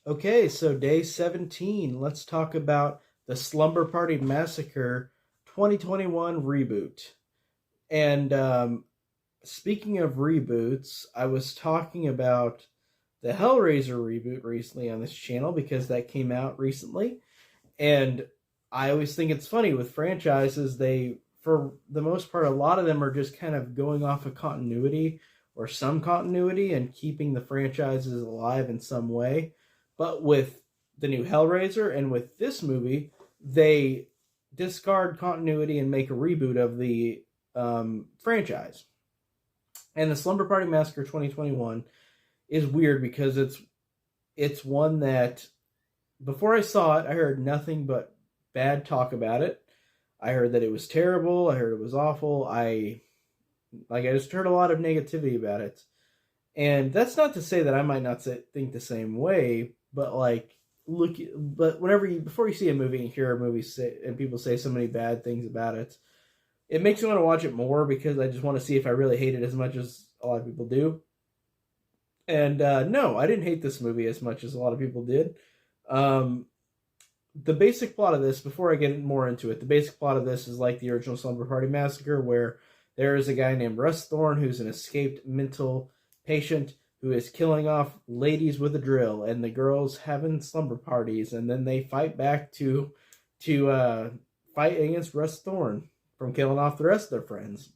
Okay, so day 17. Let's talk about the Slumber Party Massacre 2021 reboot. And speaking of reboots, I was talking about the Hellraiser reboot recently on this channel because that came out recently. And I always think it's funny with franchises, for the most part, a lot of them are just kind of going off of continuity or some continuity and keeping the franchises alive in some way. But with the new Hellraiser and with this movie, they discard continuity and make a reboot of the franchise. And the Slumber Party Massacre 2021 is weird because it's one that before I saw it, I heard nothing but bad talk about it. I heard that it was terrible. I heard it was awful. I just heard a lot of negativity about it. And that's not to say that I might not think the same way, but but before you see a movie and hear a movie and people say so many bad things about it, it makes me want to watch it more because I just want to see if I really hate it as much as a lot of people do. And no, I didn't hate this movie as much as a lot of people did. Um, the basic plot of this, before I get more into it, the basic plot of this is like the original Slumber Party Massacre, where there is a guy named Russ Thorne who's an escaped mental patient who is killing off ladies with a drill, and the girls having slumber parties, and then they fight back to fight against Russ Thorne from killing off the rest of their friends.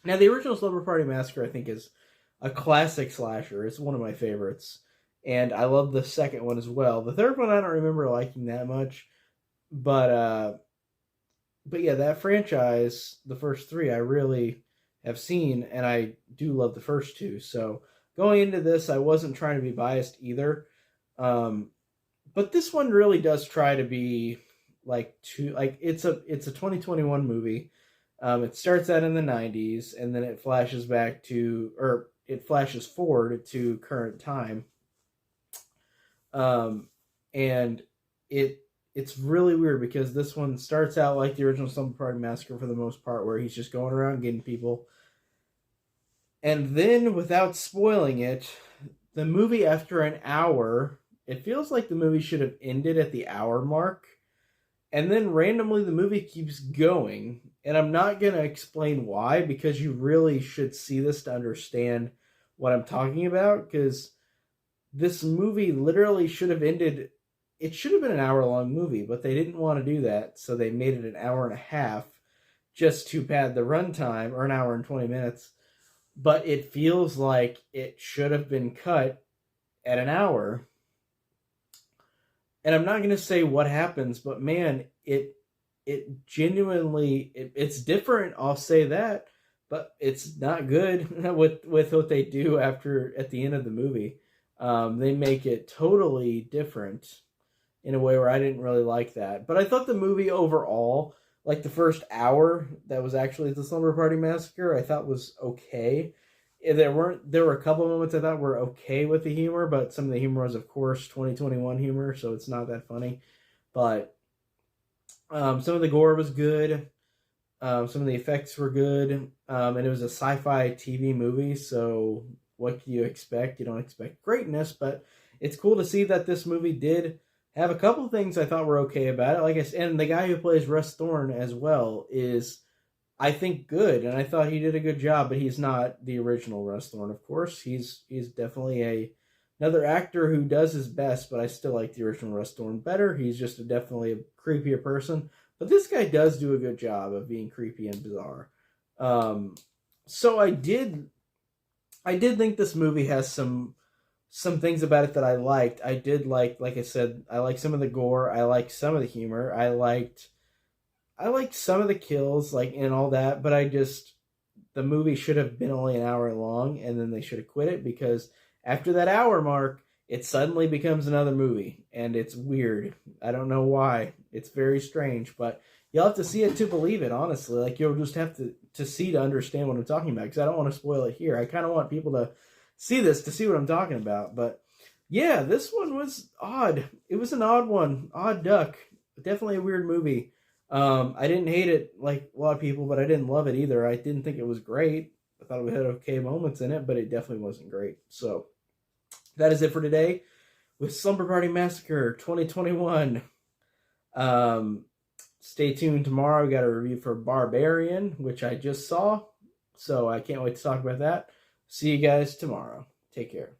Now, the original Slumber Party Massacre, I think, is a classic slasher. It's one of my favorites. And I love the second one as well. The third one I don't remember liking that much. But yeah, that franchise, the first three, I really have seen, and I do love the first two. So going into this, I wasn't trying to be biased either. But this one really does try to be it's a 2021 movie. It starts out in the 90s, and then it flashes it flashes forward to current time. And it's really weird because this one starts out like the original Slumber Party Massacre for the most part, where he's just going around getting people. And then, without spoiling it, the movie after an hour, it feels like the movie should have ended at the hour mark. And then randomly the movie keeps going. And I'm not going to explain why, because you really should see this to understand what I'm talking about, because this movie literally should have ended. It should have been an hour-long movie, but they didn't want to do that, so they made it an hour and a half just to pad the runtime, or an hour and 20 minutes. But it feels like it should have been cut at an hour. And I'm not going to say what happens, but man, it genuinely, it's different, I'll say that, but it's not good with what they do at the end of the movie. They make it totally different in a way where I didn't really like that. But I thought the movie overall, like the first hour that was actually the Slumber Party Massacre, I thought was okay. There were a couple moments I thought were okay with the humor, but some of the humor was, of course, 2021 humor, so it's not that funny. But some of the gore was good. Some of the effects were good. And it was a sci-fi TV movie, so what do you expect? You don't expect greatness, but it's cool to see that this movie did have a couple things I thought were okay about it. Like I said, and the guy who plays Russ Thorne as well is, I think, good, and I thought he did a good job, but he's not the original Russ Thorne, of course. He's definitely another actor who does his best, but I still like the original Russ Thorne better. He's just definitely a creepier person. But this guy does do a good job of being creepy and bizarre. So I did think this movie has some things about it that I liked. I did like I said, I like some of the gore. I like some of the humor. I liked some of the kills, and all that. But the movie should have been only an hour long, and then they should have quit it, because after that hour mark, it suddenly becomes another movie, and it's weird. I don't know why. It's very strange, but you'll have to see it to believe it, honestly. You'll just have to see to understand what I'm talking about, because I don't want to spoil it here. I kind of want people to see this to see what I'm talking about. But yeah, this one was odd. It was an odd one. Odd duck. Definitely a weird movie. I didn't hate it like a lot of people, but I didn't love it either. I didn't think it was great. I thought it had okay moments in it, but it definitely wasn't great. So that is it for today. with Slumber Party Massacre 2021. Um, Stay tuned tomorrow. We got a review for Barbarian, which I just saw. So I can't wait to talk about that. See you guys tomorrow. Take care.